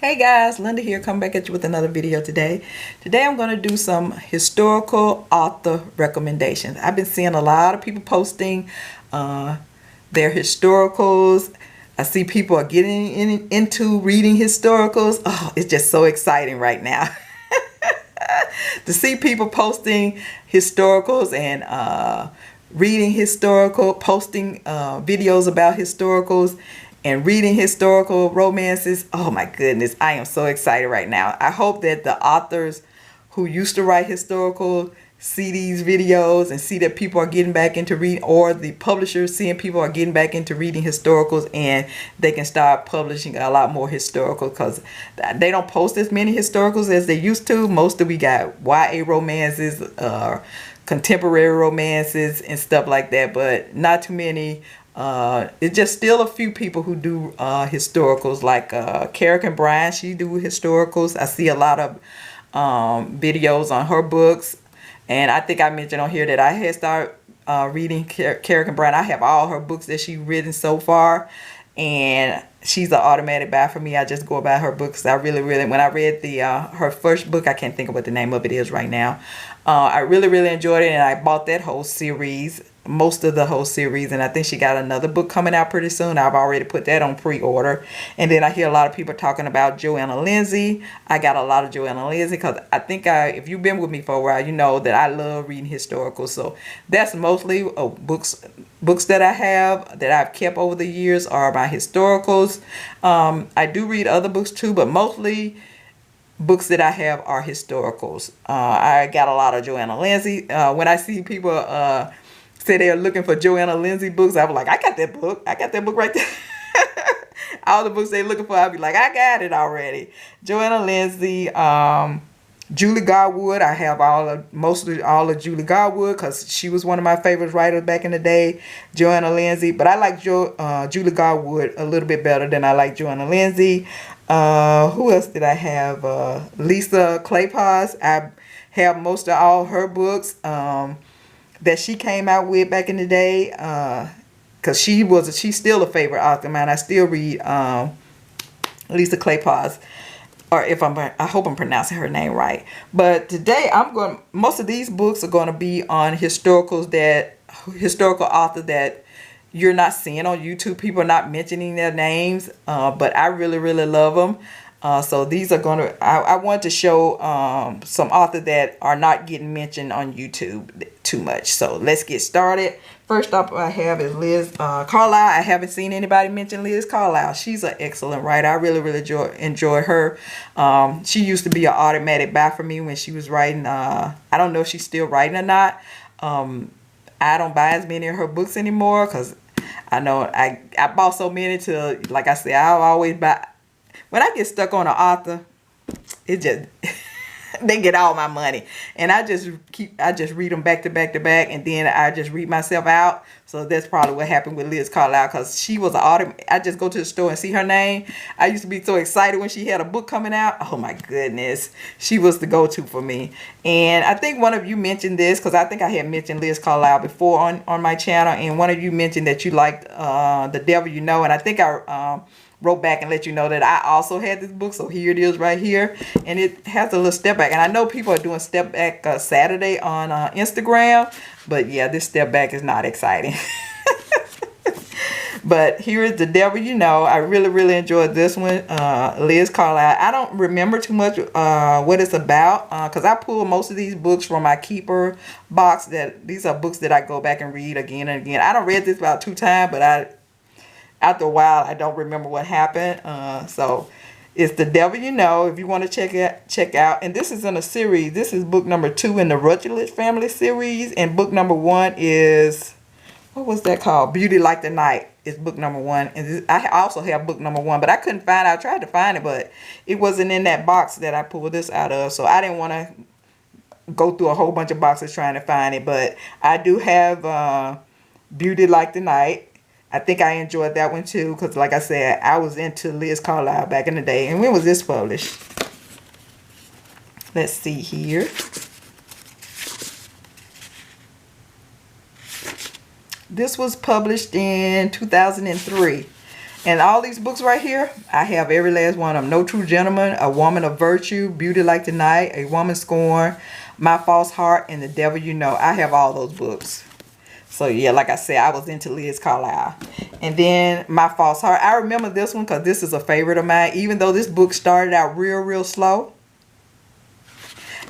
Hey guys, Linda here, come back at you with another video today. Today I'm going to do some historical author recommendations. I've been seeing a lot of people posting their historicals. I see people are getting into reading historicals. Oh, it's just so exciting right now. To see people posting historicals and reading historical, posting videos about historicals and reading historical romances. Oh my goodness, I am so excited right now. I hope that the authors who used to write historical see these videos and see that people are getting back into reading, or the publishers seeing people are getting back into reading historicals, and they can start publishing a lot more historical, because they don't post as many historicals as they used to. Most of we got YA romances, contemporary romances and stuff like that, but not too many. It's just still a few people who do historicals, like Carrick and Bryan. She do historicals. I see a lot of videos on her books, and I think I mentioned on here that I had started reading Carrick and Bryan. I have all her books that she's written so far, and she's an automatic buy for me. I just go about her books. I really, when I read the her first book, I can't think of what the name of it is right now. I really enjoyed it, and I bought that whole series, most of the whole series, and I think she got another book coming out pretty soon. I've already put that on pre-order. And then I hear a lot of people talking about Joanna Lindsey. I got a lot of Joanna Lindsey because I think if you've been with me for a while, you know that I love reading historical. So that's mostly books that I have that I've kept over the years are my historicals. I do read other books too, but mostly books that I have are historicals. I got a lot of Joanna Lindsey. When I see people say they're looking for Joanna Lindsey books, I'm like, I got that book. I got that book right there. All the books they're looking for, I'll be like, I got it already. Joanna Lindsey, Julie Garwood. I have mostly all of Julie Garwood because she was one of my favorite writers back in the day. Joanna Lindsey, but I like Julie Garwood a little bit better than I like Joanna Lindsey. Who else did I have? Lisa Kleypas. I have most of all her books that she came out with back in the day, because she's still a favorite author of mine. I still read Lisa Kleypas, or I hope I'm pronouncing her name right. But today most of these books are going to be on historical author that you're not seeing on YouTube. People are not mentioning their names, but I really love them. So these are going to, I want to show some authors that are not getting mentioned on YouTube too much. So let's get started. First up I have is Liz Carlyle. I haven't seen anybody mention Liz Carlyle. She's an excellent writer. I really enjoy her. She used to be an automatic buy for me when she was writing. I don't know if she's still writing or not. I don't buy as many of her books anymore because I know I bought so many to, like I said, I'll always buy. When I get stuck on an author, it just they get all my money, and I just read them back to back, and then I just read myself out. So that's probably what happened with Liz Carlyle, because she was an author. I just go to the store and see her name. I used to be so excited when she had a book coming out. Oh my goodness, she was the go-to for me. And I think one of you mentioned this, because I think I had mentioned Liz Carlyle before on my channel, and one of you mentioned that you liked The Devil You Know, and I think I wrote back and let you know that I also had this book. So here it is right here, and it has a little step back, and I know people are doing step back Saturday on Instagram, but yeah, this step back is not exciting. But here is The Devil You Know. I really enjoyed this one. Liz Carlyle. I don't remember too much what it's about, because I pull most of these books from my keeper box. These are books that I go back and read again and again. I don't read this about 2 times, but after a while, I don't remember what happened. So it's The Devil You Know, if you want to check out. And this is in a series. This is book number 2 in the Rutledge family series. And book number 1 is, what was that called? Beauty Like the Night is book number 1. And I also have book number 1, but I couldn't find it. I tried to find it, but it wasn't in that box that I pulled this out of. So I didn't want to go through a whole bunch of boxes trying to find it. But I do have Beauty Like the Night. I think I enjoyed that one too, because like I said, I was into Liz Carlyle back in the day. And when was this published? Let's see here. This was published in 2003. And all these books right here, I have every last one of them. No True Gentleman, A Woman of Virtue, Beauty Like the Night, A Woman Scorned, My False Heart, and The Devil You Know. I have all those books. So yeah, like I said, I was into Liz Carlyle. And then My False Heart. I remember this one because this is a favorite of mine. Even though this book started out real slow.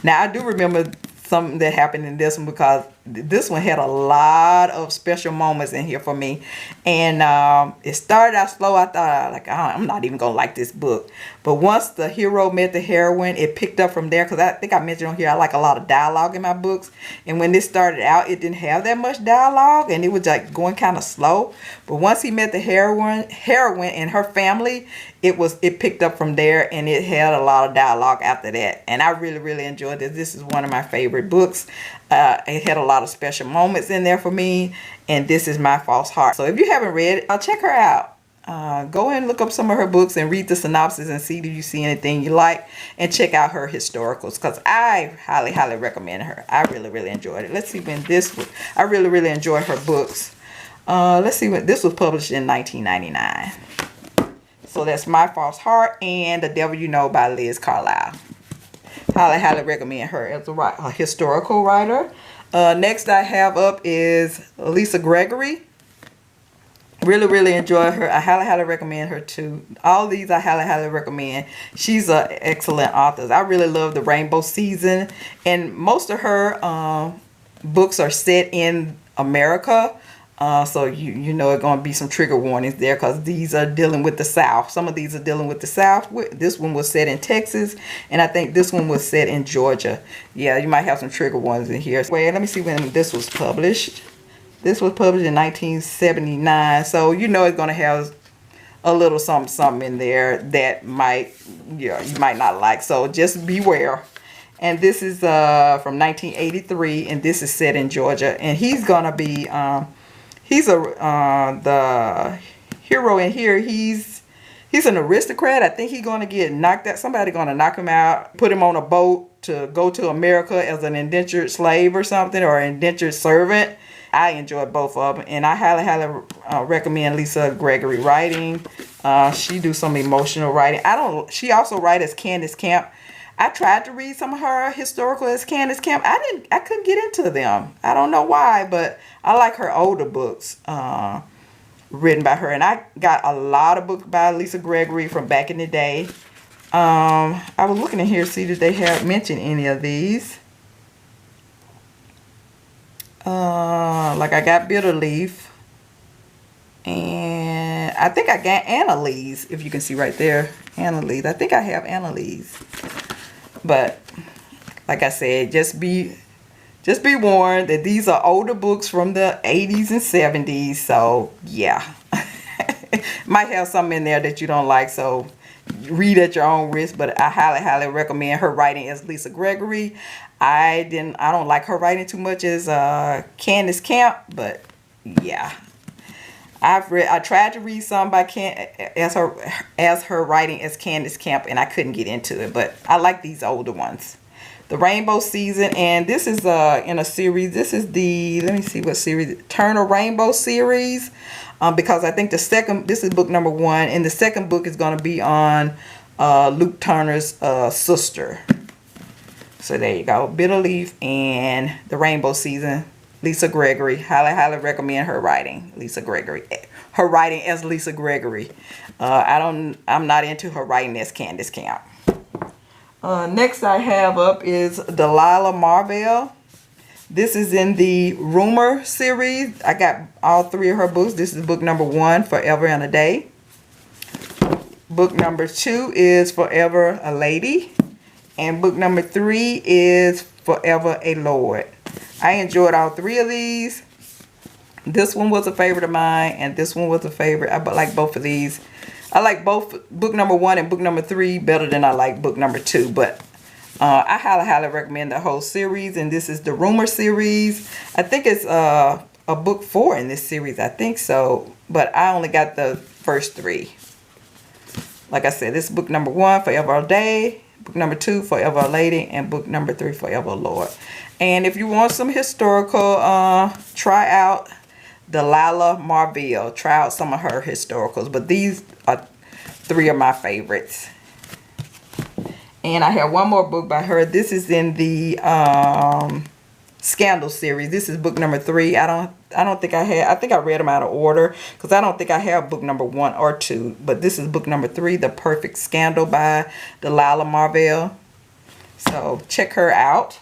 Now I do remember something that happened in this one because this one had a lot of special moments in here for me. And it started out slow. I thought, like, I'm not even gonna like this book. But once the hero met the heroine, it picked up from there. Because I think I mentioned on here, I like a lot of dialogue in my books. And when this started out, it didn't have that much dialogue, and it was like going kind of slow. But once he met the heroine and her family, it picked up from there, and it had a lot of dialogue after that. And I really enjoyed this. This is one of my favorite books. It had a lot of special moments in there for me, and this is My False Heart. So if you haven't read it, check her out. Go and look up some of her books and read the synopsis and see if you see anything you like, and check out her historicals because I highly recommend her. I really enjoyed it. Let's see when this was. I really enjoyed her books. Let's see when this was published in 1999. So that's My False Heart and The Devil You Know by Liz Carlyle. Highly recommend her as a historical writer. Next I have up is Lisa Gregory. Really enjoy her. I highly recommend her too. All these I highly recommend. She's an excellent author. I really love the Rainbow Season, and most of her books are set in America. So you know it's going to be some trigger warnings there because these are dealing with the South. Some of these are dealing with the South. This one was set in Texas, and I think this one was set in Georgia. Yeah, you might have some trigger warnings in here. Wait, let me see when this was published. This was published in 1979. So you know it's going to have a little something in there that might, you might not like. So just beware. And this is from 1983, and this is set in Georgia. And he's going to be... the hero in here, he's an aristocrat. I think he's going to get knocked out. Somebody going to knock him out, put him on a boat to go to America as an indentured slave or something, or an indentured servant. I enjoyed both of them, and I highly recommend Lisa Gregory writing. She do some emotional writing. She also writes as Candace Camp. I tried to read some of her historical as Candace Camp. I couldn't get into them. I don't know why, but I like her older books written by her. And I got a lot of books by Lisa Gregory from back in the day. I was looking in here to see if they have mentioned any of these. Like I got Bitterleaf. And I think I got Annalise, if you can see right there. Annalise. I think I have Annalise. But like I said, just be warned that these are older books from the 80s and 70s. So yeah, might have something in there that you don't like. So read at your own risk. But I highly recommend her writing as Lisa Gregory. I don't like her writing too much as Candace Camp. But yeah. I tried to read some by as her writing as Candace Camp, and I couldn't get into it, but I like these older ones. The Rainbow Season, and this is in a series. This is the, let me see what series, Turner Rainbow series, because I think this is book number 1, and the second book is going to be on Luke Turner's sister. So there you go, Bitterleaf and the Rainbow Season. Lisa Gregory, highly recommend her writing. Lisa Gregory, her writing as Lisa Gregory. I'm not into her writing as Candace Camp. Next I have up is Delilah Marvel. This is in the Rumor series. I got all 3 of her books. This is book number 1, Forever and a Day. Book number 2 is Forever a Lady, and book number 3 is Forever a Lord. I enjoyed all 3 of these. This one was a favorite of mine, and this one was a favorite. I like both of these. I like both book number 1 and book number 3 better than I like book number 2. But I highly recommend the whole series. And this is the Rumor series. I think it's a book 4 in this series. I think so. But I only got the first 3. Like I said, this is book number 1, Forever a Day. Book number 2, Forever a Lady. And book number 3, Forever a Lord. And if you want some historical, try out Delilah Marvel. Try out some of her historicals, but these are 3 of my favorites. And I have one more book by her. This is in the Scandal series. This is book number 3. I don't think I think I read them out of order because I don't think I have book number 1 or 2. But this is book number 3, The Perfect Scandal by Delilah Marvel. So check her out.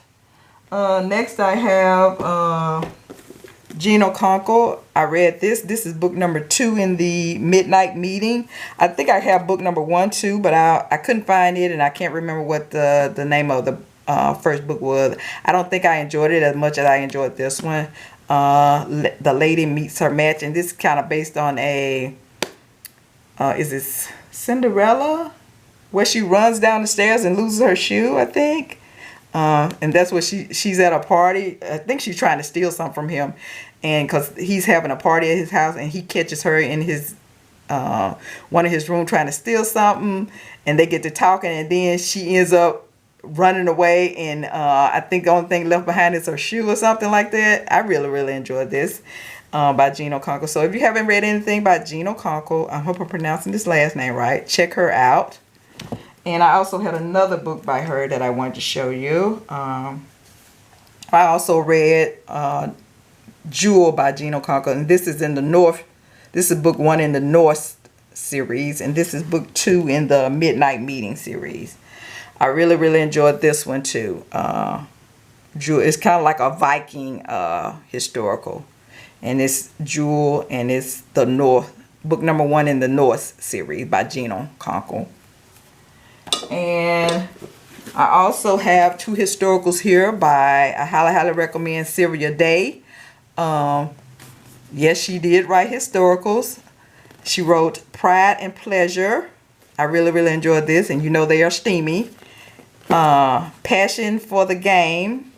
Next I have Gina Conkle. I read this. This is book number 2 in the Midnight Meeting. I think I have book number 1 too, but I couldn't find it, and I can't remember what the name of the first book was. I don't think I enjoyed it as much as I enjoyed this one. The lady meets her match, and this is kind of based on a is this Cinderella, where she runs down the stairs and loses her shoe, I think. And that's what she's at a party. I think she's trying to steal something from him, and because he's having a party at his house, and he catches her in his one of his room trying to steal something, and they get to talking, and then she ends up running away, and I think the only thing left behind is her shoe or something like that. I really enjoyed this by Gina Conkle. So if you haven't read anything by Gina Conkle, I hope I'm pronouncing this last name right, check her out. And I also had another book by her that I wanted to show you. I also read Jewel by Gina Conkle, and this is in the North. This is book 1 in the Norse series, and this is book 2 in the Midnight Meeting series. I really enjoyed this one too. Jewel is kind of like a Viking historical, and it's Jewel, and it's the North, book number 1 in the Norse series by Gina Conkle. And I also have 2 historicals here by, I highly recommend Sylvia Day. Yes, she did write historicals. She wrote Pride and Pleasure. I really enjoyed this, and you know they are steamy. Passion for the Game.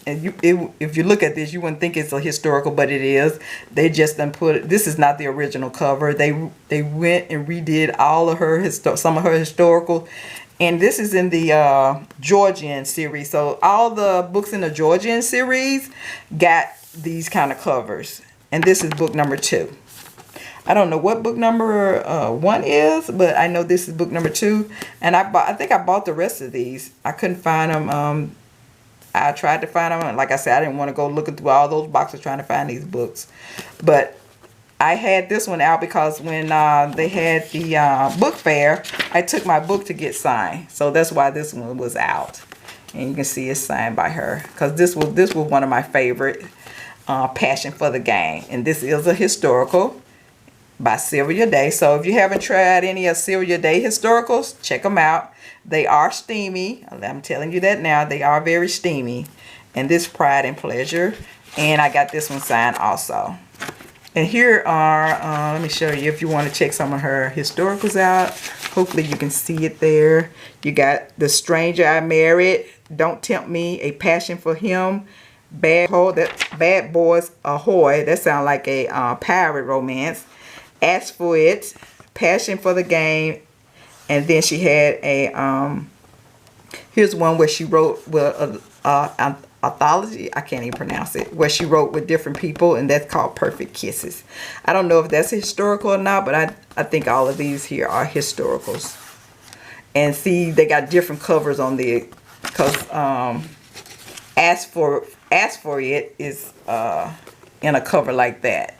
And if you look at this, you wouldn't think it's a historical, but it is. They just done put, this is not the original cover. They went and redid all of her some of her historical, and this is in the Georgian series. So all the books in the Georgian series got these kind of covers, and this is book number 2. I don't know what book number 1 is, but I know this is book number 2, and I think I bought the rest of these. I couldn't find them. I tried to find them, and like I said, I didn't want to go looking through all those boxes trying to find these books. But I had this one out because when they had the book fair, I took my book to get signed. So that's why this one was out. And you can see it's signed by her, because this was one of my favorite, Passion for the Game. And this is a historical by Sylvia Day. So if you haven't tried any of Sylvia Day historicals, check them out. They are steamy. I'm telling you that now. They are very steamy. And this Pride and Pleasure. And I got this one signed also. And here are, let me show you if you want to check some of her historicals out. Hopefully you can see it there. You got The Stranger I Married, Don't Tempt Me, A Passion for Him, Bad Boys Ahoy. That sounds like a pirate romance. Ask for It, Passion for the Game. And then she had a, here's one where she wrote with anthology, I can't even pronounce it, where she wrote with different people, and that's called Perfect Kisses. I don't know if that's historical or not, but I think all of these here are historicals. And see, they got different covers on the, because Ask for It is in a cover like that.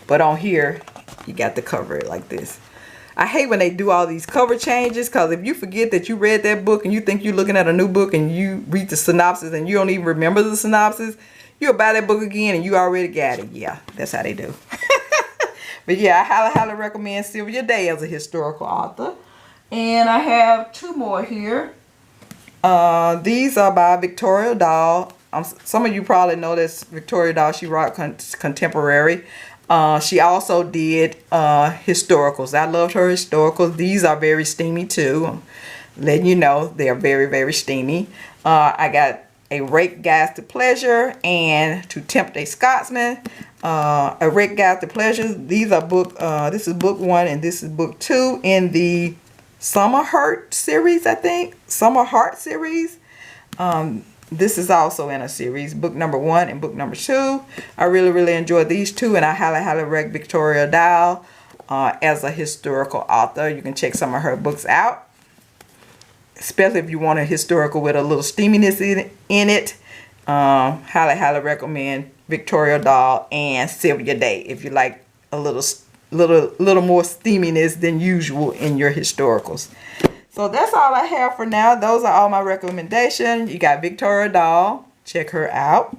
But on here, you got to cover it like this. I hate when they do all these cover changes, because if you forget that you read that book and you think you're looking at a new book and you read the synopsis and you don't even remember the synopsis, you'll buy that book again and you already got it. Yeah, that's how they do. But yeah, I highly recommend Sylvia Day as a historical author. And I have 2 more here. These are by Victoria Dahl. Some of you probably know this Victoria Dahl. She wrote contemporary. She also did historicals. I loved her historicals. These are very steamy too. I'm letting you know they are very steamy. I got A Rake Guide to Pleasure and To Tempt a Scotsman. A Rake Guide to Pleasure. These are this is book 1 and this is book 2 in the Somerhart series, I think. Somerhart series. this is also in a series, book number 1 and book number 2. I really enjoyed these two, and I highly recommend Victoria Dahl as a historical author. You can check some of her books out, especially if you want a historical with a little steaminess in it. Highly recommend Victoria Dahl and Sylvia Day if you like a little more steaminess than usual in your historicals. So that's all I have for now. Those are all my recommendations. You got Victoria Dahl, check her out.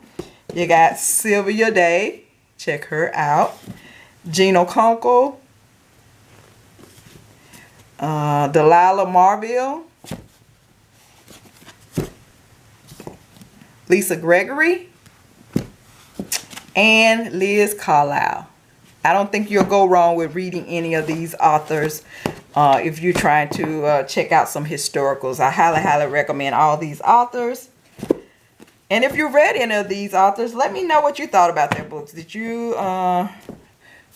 You got Sylvia Day, check her out. Gina Conkle, Delilah Marvel, Lisa Gregory, and Liz Carlyle. I don't think you'll go wrong with reading any of these authors if you're trying to check out some historicals. I highly recommend all these authors. And if you read any of these authors, let me know what you thought about their books. Did you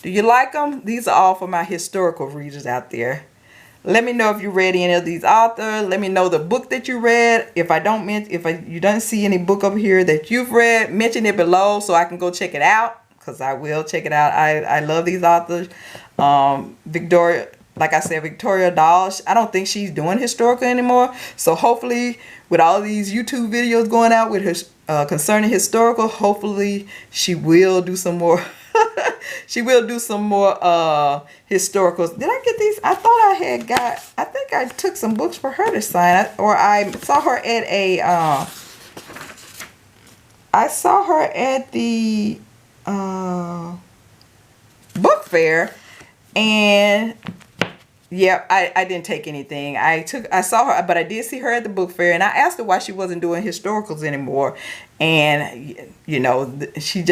do you like them? These are all for my historical readers out there. Let me know if you read any of these authors. Let me know the book that you read. If you don't see any book up here that you've read, mention it below so I can go check it out, because I will check it out. I love these authors. Like I said, Victoria Dahl, I don't think she's doing historical anymore. So hopefully, with all these YouTube videos going out with her concerning historical, hopefully she will do some more. She will do some more historicals. Did I get these? I thought I had got. I think I took some books for her to sign, or I saw her at a. I saw her at the book fair, and yeah, I didn't take anything. I saw her, but I did see her at the book fair, and I asked her why she wasn't doing historicals anymore, and you know, she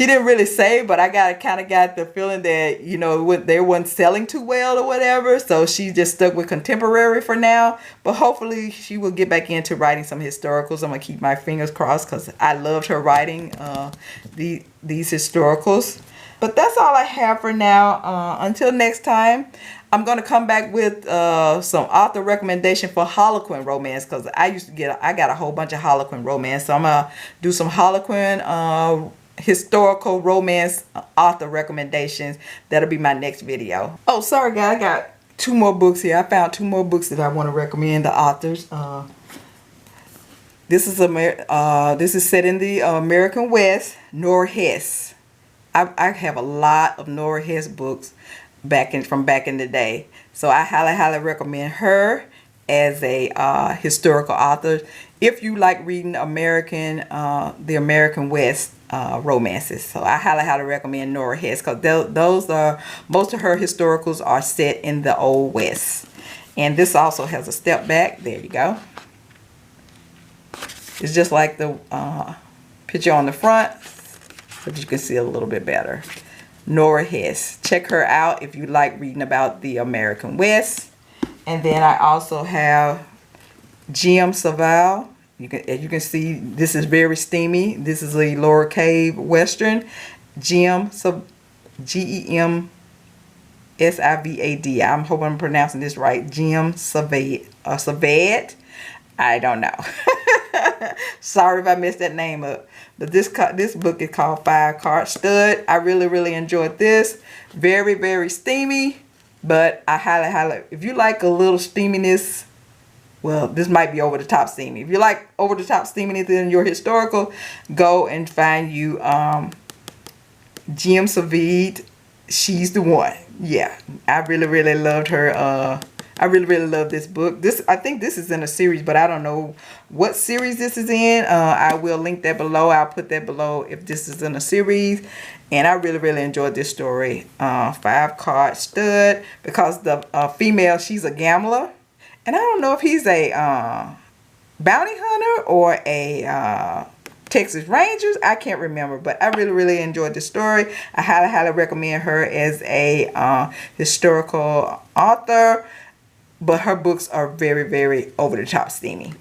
didn't really say, but I kind of got the feeling that, you know, they weren't selling too well or whatever. So she just stuck with contemporary for now. But hopefully she will get back into writing some historicals. I'm going to keep my fingers crossed because I loved her writing these historicals. But that's all I have for now. Until next time, I'm going to come back with some author recommendation for Harlequin romance, because I got a whole bunch of Harlequin romance. So I'm going to do some Harlequin historical romance author recommendations. That'll be my next video. Oh, sorry guys, I got 2 more books here. I found 2 more books that I want to recommend the authors. This is set in the American West. Norah Hess. I have a lot of Norah Hess books from back in the day, so I highly recommend her as a historical author if you like reading the American West romances. So I highly recommend Norah Hess, because those are, most of her historicals are set in the Old West. And this also has a step back. There you go. It's just like the picture on the front, but you can see a little bit better. Norah Hess. Check her out if you like reading about the American West. And then I also have Marvelle. As you can see, this is very steamy. This is a Lower Cave Western. G-E-M-S-I-V-A-D. I'm hoping I'm pronouncing this right. Saved. I don't know. Sorry if I messed that name up. But this book is called 5-Card Stud. I really enjoyed this. Very steamy. But I highly, if you like a little steaminess, well, this might be over the top steamy. If you like over the top steaminess in your historical, go and find you Gem Saved. She's the one. Yeah, I really loved her. I really love this book. I think this is in a series, but I don't know what series this is in. I will link that below. I'll put that below if this is in a series. And I really enjoyed this story. 5-Card Stud, because the female, she's a gambler. And I don't know if he's a bounty hunter or a Texas Rangers. I can't remember, but I really enjoyed the story. I highly recommend her as a historical author. But her books are very over the top steamy.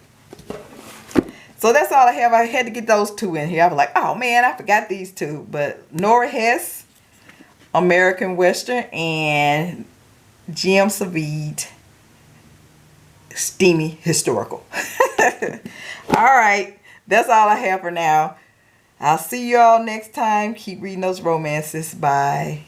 So that's all I have. I had to get those 2 in here. I was like, oh man, I forgot these 2. But Norah Hess, American Western, and Gem Saved, steamy historical. All right. That's all I have for now. I'll see you all next time. Keep reading those romances. Bye.